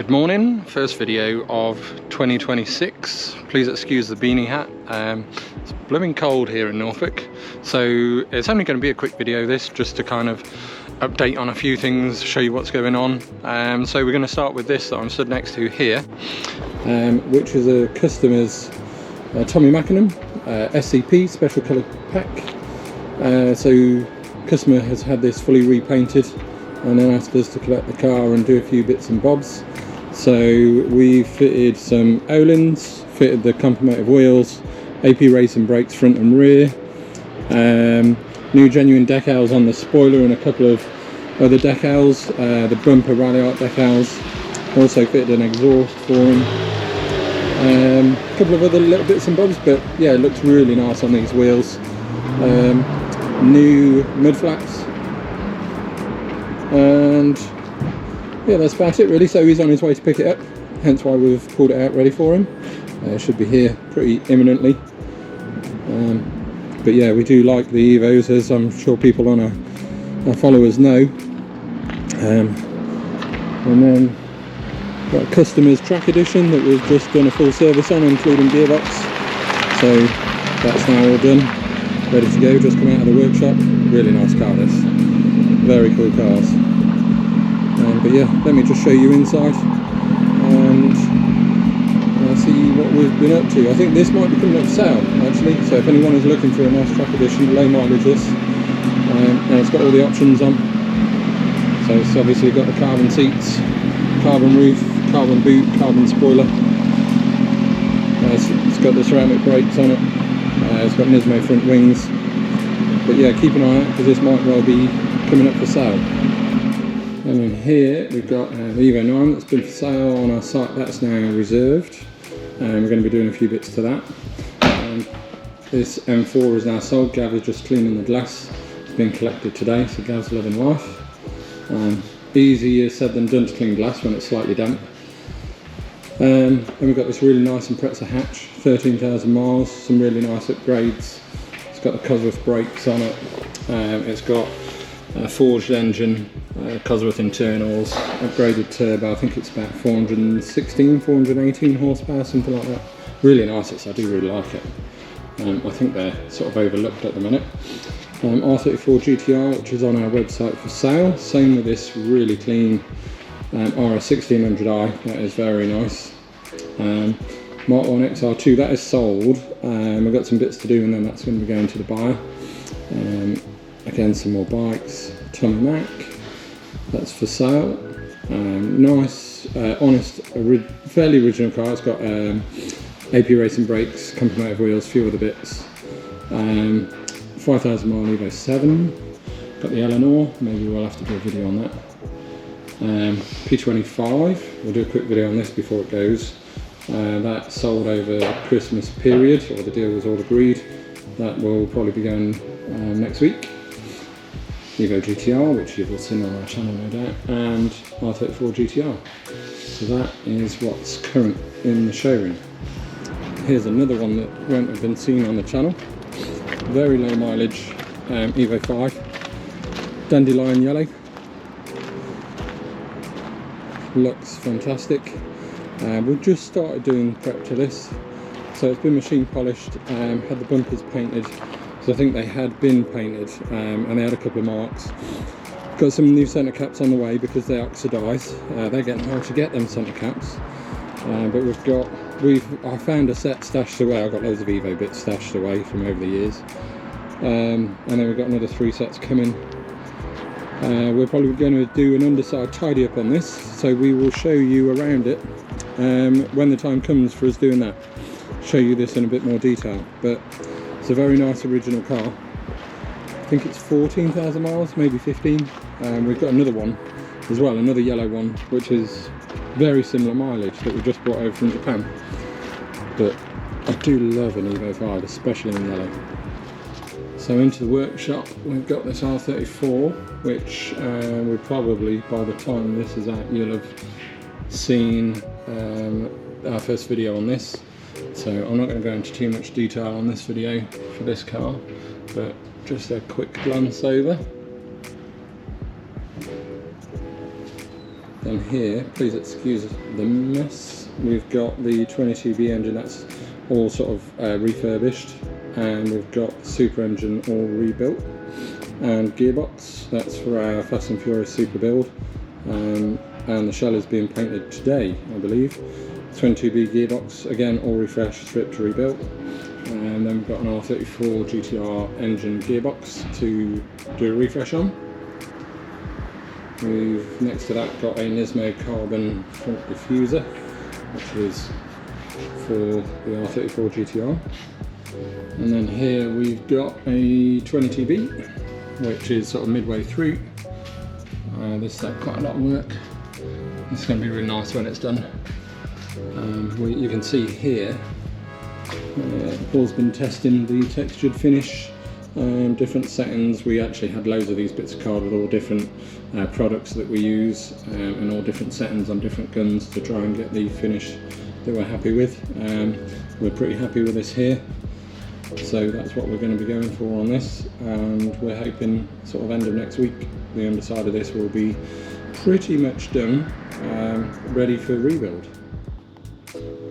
Good morning, first video of 2026. Please excuse the beanie hat. It's blooming cold here in Norfolk, so it's only going to be a quick video this, just to kind of update on a few things, show you what's going on. So we're going to start with this that I'm stood next to here, which is a customer's Tommy Mackinnon SCP special colour pack. So customer has had this fully repainted and then asked us to collect the car and do a few bits and bobs. So we fitted some Olins, fitted the complimented wheels, AP racing brakes front and rear, new genuine decals on the spoiler and a couple of other decals, the bumper rally art decals, also fitted an exhaust for him, a couple of other little bits and bobs, but yeah, it looks really nice on these wheels. New mud flaps, and yeah, that's about it really. So he's on his way to pick it up, hence why we've pulled it out ready for him. It should be here pretty imminently. But yeah, we do like the Evos, as I'm sure people on our followers know. And then got a customer's track edition that we've just done a full service on, including gearbox. So that's now all done, ready to go, just come out of the workshop. Really nice car this, very cool cars. But yeah, let me just show you inside and see what we've been up to. I think this might be coming up for sale actually, so if anyone is looking for a nice track edition, low mileage this, and it's got all the options on. So it's obviously got the carbon seats, carbon roof, carbon boot, carbon spoiler. It's got the ceramic brakes on it. It's got Nismo front wings. But yeah, keep an eye out because this might well be coming up for sale. And in here we've got the Evo 9 that's been for sale on our site. That's now reserved, and we're going to be doing a few bits to that. This M4 is now sold. Gav is just cleaning the glass. It's been collected today, so Gav's loving life. Easier said than done to clean glass when it's slightly damp. And we've got this really nice Impreza hatch, 13,000 miles, some really nice upgrades. It's got the Cosworth brakes on it. It's got a forged engine, Cosworth internals, upgraded turbo. I think it's about 416, 418 horsepower, something like that. Really nice, I do really like it. I think they're sort of overlooked at the minute. R34 GTR, which is on our website for sale. Same with this really clean RS 1600i, that is very nice. Mark 1 XR2, that is sold. We've got some bits to do and then that's going to be going to the buyer. Again, some more bikes. Tommy Mac, that's for sale. Nice, honest, fairly original car. It's got AP racing brakes, complimented wheels, few other bits. 5,000 mile Evo 7. Got the Eleanor, maybe we'll have to do a video on that. P25, we'll do a quick video on this before it goes. That sold over the Christmas period, or the deal was all agreed. That will probably be going next week. Evo GTR, which you've all seen on our channel no doubt, and R34 GTR. So that is what's current in the showroom. Here's another one that won't have been seen on the channel. Very low mileage Evo 5, dandelion yellow. Looks fantastic. We've just started doing prep to this, so it's been machine polished, had the bumpers painted, so I think they had been painted, and they had a couple of marks. Got some new centre caps on the way because they oxidise. They're getting hard to get, them centre caps, but I found a set stashed away. I've got loads of Evo bits stashed away from over the years, and then we've got another 3 sets coming. We're probably going to do an underside tidy up on this, so we will show you around it when the time comes for us doing that. Show you this in a bit more detail, but it's a very nice original car. I think it's 14,000 miles, maybe 15. We've got another one as well, another yellow one, which is very similar mileage that we just brought over from Japan. But I do love an Evo 5, especially in yellow. So into the workshop, we've got this R34, which will probably, by the time this is out, you'll have seen our first video on this. So I'm not going to go into too much detail on this video for this car, but just a quick glance over. And here, please excuse the mess, we've got the 22B engine, that's all sort of refurbished, and we've got the Super engine all rebuilt, and gearbox, that's for our Fast and Furious Super build, and the shell is being painted today, I believe. 22B gearbox, again all refreshed, stripped, rebuilt, and then we've got an R34 GTR engine gearbox to do a refresh on. We've next to that got a Nismo carbon front diffuser, which is for the R34 GTR. And then here we've got a 22B, which is sort of midway through. This has quite a lot of work. It's going to be really nice when it's done. You can see here, Paul's been testing the textured finish, different settings. We actually had loads of these bits of card with all different products that we use, and all different settings on different guns to try and get the finish that we're happy with. We're pretty happy with this here, so that's what we're going to be going for on this, and we're hoping sort of end of next week the underside of this will be pretty much done, ready for rebuild.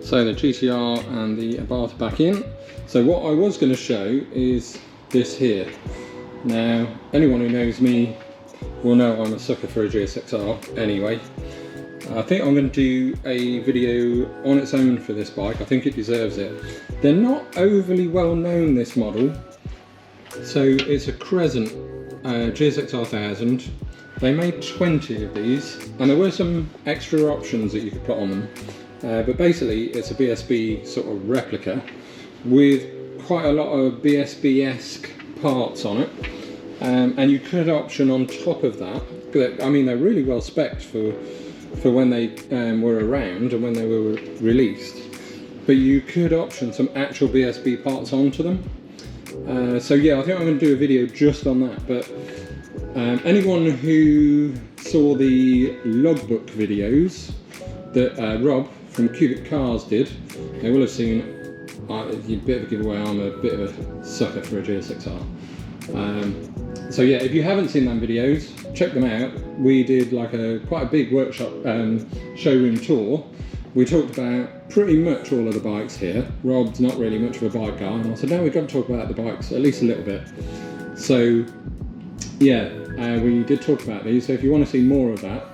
So the GTR and the Abarth back in. So what I was going to show is this here. Now, anyone who knows me will know I'm a sucker for a GSXR anyway. I think I'm going to do a video on its own for this bike. I think it deserves it. They're not overly well known, this model. So it's a Crescent GSXR 1000. They made 20 of these, and there were some extra options that you could put on them. But basically it's a BSB sort of replica with quite a lot of BSB-esque parts on it, and you could option on top of that. I mean, they're really well spec'd for when they were around and when they were released, but you could option some actual BSB parts onto them. So yeah, I think I'm going to do a video just on that. But anyone who saw the logbook videos that Rob from Cubic Cars did, they will have seen a bit of a giveaway. I'm a bit of a sucker for a GSXR. So yeah, if you haven't seen them videos, check them out. We did like quite a big workshop showroom tour. We talked about pretty much all of the bikes here. Rob's not really much of a bike guy, and I said, no, we've got to talk about the bikes at least a little bit. So yeah, we did talk about these. So if you want to see more of that,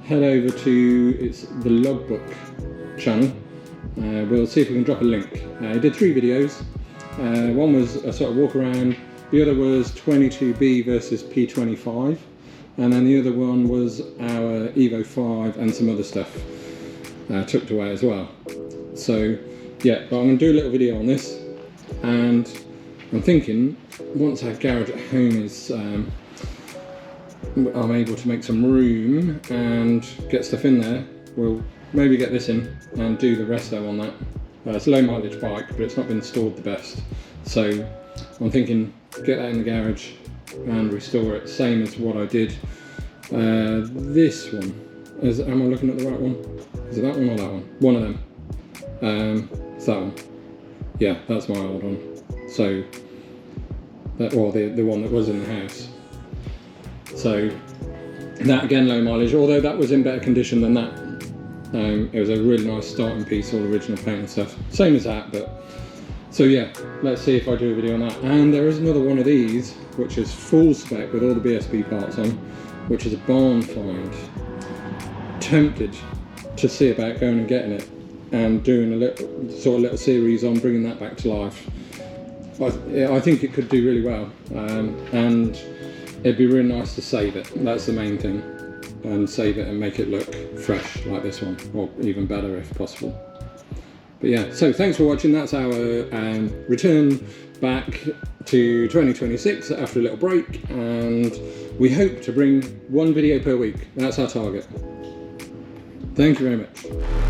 head over to the logbook channel. We'll see if we can drop a link. I did 3 videos. One was a sort of walk around, the other was 22B versus P25, and then the other one was our Evo 5 and some other stuff tucked away as well. So yeah, but I'm going to do a little video on this, and I'm thinking once our garage at home is I'm able to make some room and get stuff in there, we'll maybe get this in and do the resto on that. It's a low mileage bike, but it's not been stored the best. So I'm thinking get that in the garage and restore it, same as what I did. This one, am I looking at the right one? Is it that one or that one? One of them. It's that one. Yeah, that's my old one. So, or the one that was in the house. So that again, low mileage, although that was in better condition than that. It was a really nice starting piece, all original paint and stuff. Same as that, but so yeah, let's see if I do a video on that. And there is another one of these, which is full spec with all the BSB parts on, which is a barn find. Tempted to see about going and getting it and doing a little series on bringing that back to life. I think it could do really well, and it'd be really nice to save it. That's the main thing, and save it and make it look fresh like this one, or even better if possible. But yeah, so thanks for watching. That's our return back to 2026 after a little break, and we hope to bring 1 video per week. That's our target. Thank you very much.